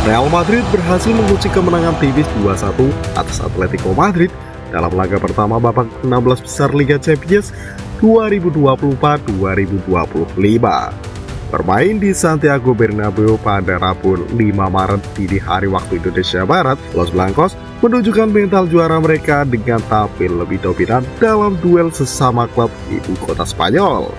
Real Madrid berhasil mengunci kemenangan tipis 2-1 atas Atletico Madrid dalam laga pertama babak 16 besar Liga Champions 2024-2025. Bermain di Santiago Bernabeu pada Rabu 5 Maret dini hari waktu Indonesia Barat, Los Blancos menunjukkan mental juara mereka dengan tampil lebih dominan dalam duel sesama klub ibu kota Spanyol.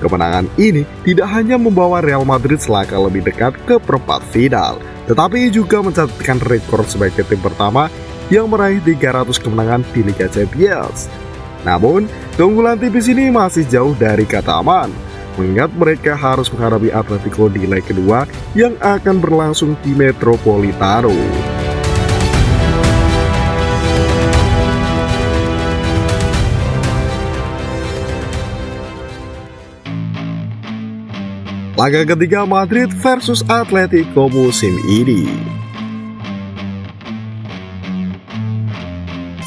Kemenangan ini tidak hanya membawa Real Madrid selangkah lebih dekat ke perempat final, tetapi juga mencatatkan rekor sebagai tim pertama yang meraih 300 kemenangan di Liga Champions. Namun, keunggulan tipis ini masih jauh dari kata aman, mengingat mereka harus menghadapi Atletico di leg kedua yang akan berlangsung di Metropolitano. Laga ketiga Madrid versus Atletico musim ini.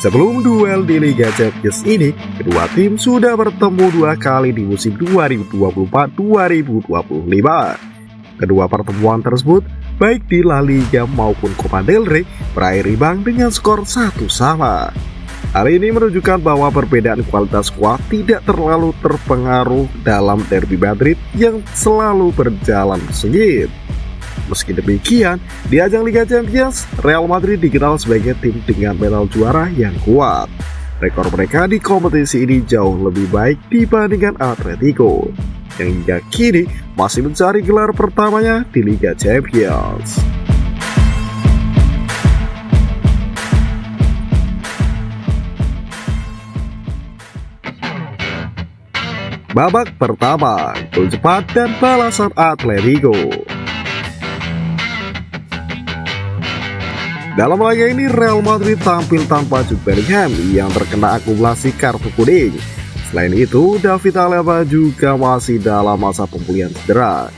Sebelum duel di Liga Champions ini, kedua tim sudah bertemu 2 kali di musim 2024-2025. Kedua pertemuan tersebut, baik di La Liga maupun Copa del Rey, berakhir imbang dengan skor 1-1. Hal ini menunjukkan bahwa perbedaan kualitas skuad tidak terlalu terpengaruh dalam derby Madrid yang selalu berjalan sengit. Meski demikian, di ajang Liga Champions, Real Madrid dikenal sebagai tim dengan mental juara yang kuat. Rekor mereka di kompetisi ini jauh lebih baik dibandingkan Atletico, yang hingga kini masih mencari gelar pertamanya di Liga Champions. Babak pertama, gol cepat dan balasan Atletico. Dalam laga ini Real Madrid tampil tanpa Jude Bellingham yang terkena akumulasi kartu kuning. Selain itu, David Alaba juga masih dalam masa pemulihan cedera.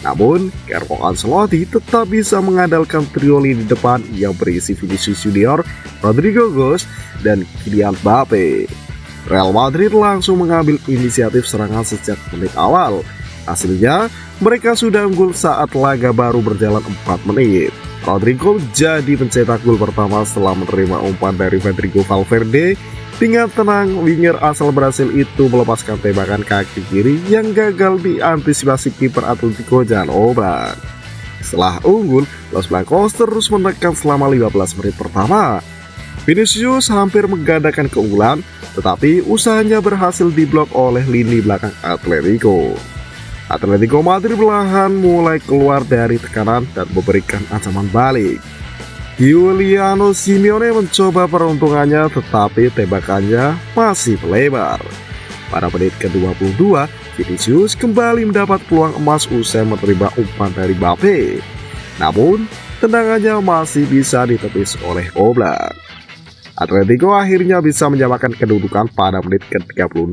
Namun, Carlo Ancelotti tetap bisa mengandalkan trio lini depan yang berisi Vinicius Junior, Rodrygo Goes, dan Kylian Mbappe. Real Madrid langsung mengambil inisiatif serangan sejak menit awal. Hasilnya, mereka sudah unggul saat laga baru berjalan 4 menit. Rodrygo jadi pencetak gol pertama setelah menerima umpan dari Rodrigo Valverde. Dengan tenang, winger asal Brasil itu melepaskan tembakan kaki kiri yang gagal diantisipasi kiper Atletico Jan Oblak. Setelah unggul, Los Blancos terus menekan selama 15 menit pertama. Vinicius hampir menggandakan keunggulan, tetapi usahanya berhasil diblok oleh lini belakang Atletico. Atletico Madrid perlahan mulai keluar dari tekanan dan memberikan ancaman balik. Giuliano Simeone mencoba peruntungannya, tetapi tembakannya masih melebar. Pada menit ke-22, Vinicius kembali mendapat peluang emas usai menerima umpan dari Mbappe. Namun, tendangannya masih bisa ditepis oleh Oblak. Atletico akhirnya bisa menyamakan kedudukan pada menit ke-36.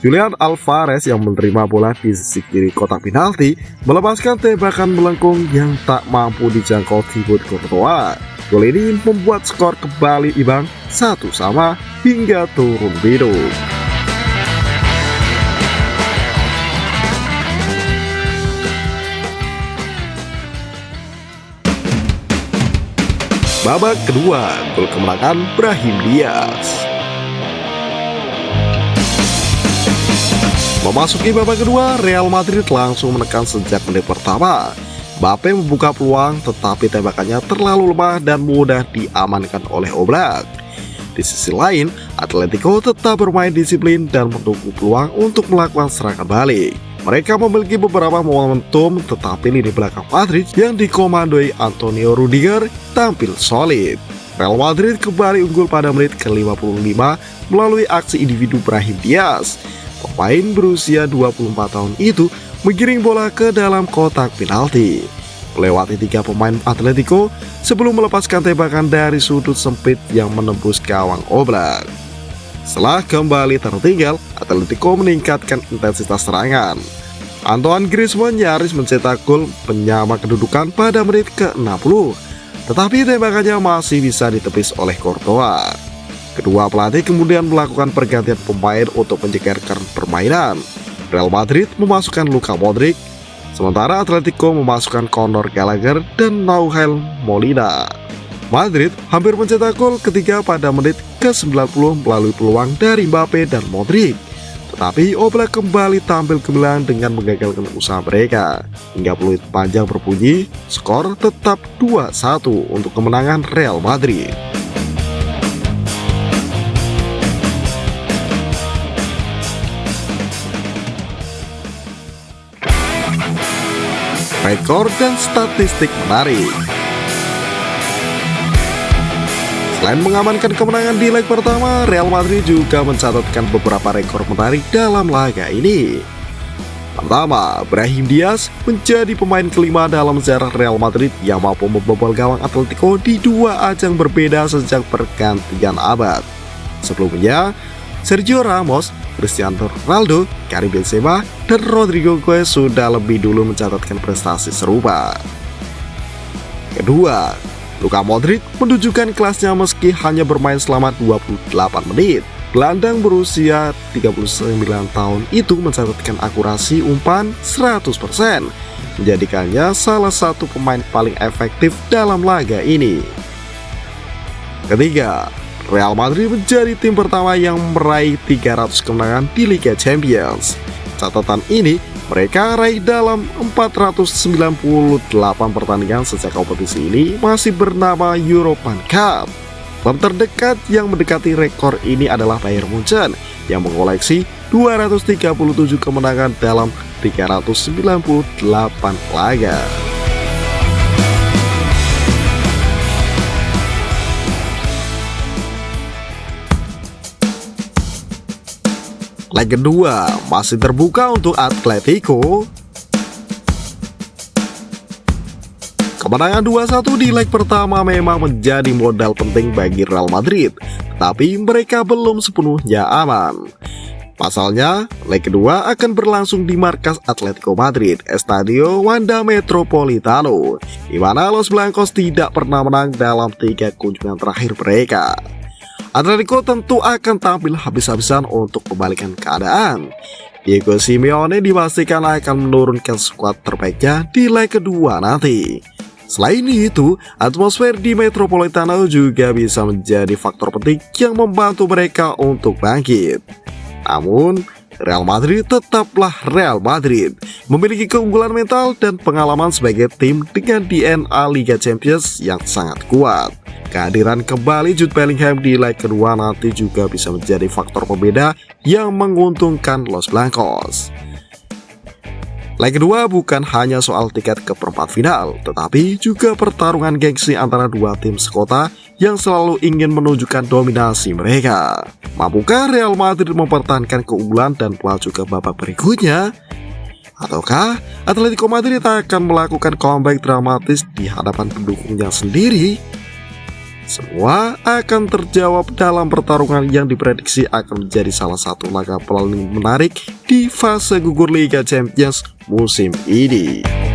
Julian Alvarez yang menerima bola di sisi kiri kotak penalti melepaskan tembakan melengkung yang tak mampu dijangkau Thibaut Courtois. Gol ini membuat skor kembali imbang 1-1 hingga turun bidung. Babak kedua, gol kemenangan Brahim Diaz. Memasuki babak kedua, Real Madrid langsung menekan sejak menit pertama. Mbappe membuka peluang, tetapi tembakannya terlalu lemah dan mudah diamankan oleh Oblak. Di sisi lain, Atletico tetap bermain disiplin dan menunggu peluang untuk melakukan serangan balik. Mereka memiliki beberapa momentum, tetapi lini belakang Madrid yang dikomandoi Antonio Rudiger tampil solid. Real Madrid kembali unggul pada menit ke-55 melalui aksi individu Brahim Diaz. Pemain berusia 24 tahun itu menggiring bola ke dalam kotak penalti, melewati 3 pemain Atletico sebelum melepaskan tembakan dari sudut sempit yang menembus gawang Oblak. Setelah kembali tertinggal, Atletico meningkatkan intensitas serangan. Antoine Griezmann nyaris mencetak gol penyama kedudukan pada menit ke-60, tetapi tembakannya masih bisa ditepis oleh Courtois. Kedua pelatih kemudian melakukan pergantian pemain untuk menyegarkan permainan. Real Madrid memasukkan Luka Modric, Sementara Atletico memasukkan Conor Gallagher dan Nahuel Molina. Madrid hampir mencetak gol ketiga pada menit ke-90 melalui peluang dari Mbappe dan Modric. Tetapi Oblak kembali tampil gemilang dengan menggagalkan usaha mereka. Hingga peluit panjang berbunyi, skor tetap 2-1 untuk kemenangan Real Madrid. Rekor dan statistik menarik. Selain mengamankan kemenangan di leg pertama, Real Madrid juga mencatatkan beberapa rekor menarik dalam laga ini. Pertama, Brahim Diaz menjadi pemain kelima dalam sejarah Real Madrid yang mampu membobol gawang Atletico di dua ajang berbeda sejak pergantian abad. Sebelumnya, Sergio Ramos, Cristiano Ronaldo, Karim Benzema, dan Rodrigo Goes sudah lebih dulu mencatatkan prestasi serupa. Kedua, Luka Modric menunjukkan kelasnya meski hanya bermain selama 28 menit. Gelandang berusia 39 tahun itu mencatatkan akurasi umpan 100%, menjadikannya salah satu pemain paling efektif dalam laga ini. Ketiga, Real Madrid menjadi tim pertama yang meraih 300 kemenangan di Liga Champions. Catatan ini mereka raih dalam 498 pertandingan sejak kompetisi ini masih bernama European Cup. Klub terdekat yang mendekati rekor ini adalah Bayern Munchen yang mengoleksi 237 kemenangan dalam 398 laga. Leg kedua masih terbuka untuk Atletico. Kemenangan 2-1 di leg pertama memang menjadi modal penting bagi Real Madrid, tapi mereka belum sepenuhnya aman. Pasalnya, leg kedua akan berlangsung di markas Atletico Madrid, Estadio Wanda Metropolitano, di mana Los Blancos tidak pernah menang dalam 3 kunjungan terakhir mereka. Atletico tentu akan tampil habis-habisan untuk membalikan keadaan. Diego Simeone dipastikan akan menurunkan skuad terbaiknya di leg kedua nanti. Selain itu, atmosfer di Metropolitano juga bisa menjadi faktor penting yang membantu mereka untuk bangkit. Namun, Real Madrid tetaplah Real Madrid, memiliki keunggulan mental dan pengalaman sebagai tim dengan DNA Liga Champions yang sangat kuat. Kehadiran kembali Jude Bellingham di leg kedua nanti juga bisa menjadi faktor pembeda yang menguntungkan Los Blancos. Leg kedua bukan hanya soal tiket ke perempat final, tetapi juga pertarungan gengsi antara dua tim sekota yang selalu ingin menunjukkan dominasi mereka. Mampukah Real Madrid mempertahankan keunggulan dan melaju ke babak berikutnya? Ataukah Atletico Madrid akan melakukan comeback dramatis di hadapan pendukungnya sendiri? Semua akan terjawab dalam pertarungan yang diprediksi akan menjadi salah satu laga paling menarik di fase gugur Liga Champions musim ini.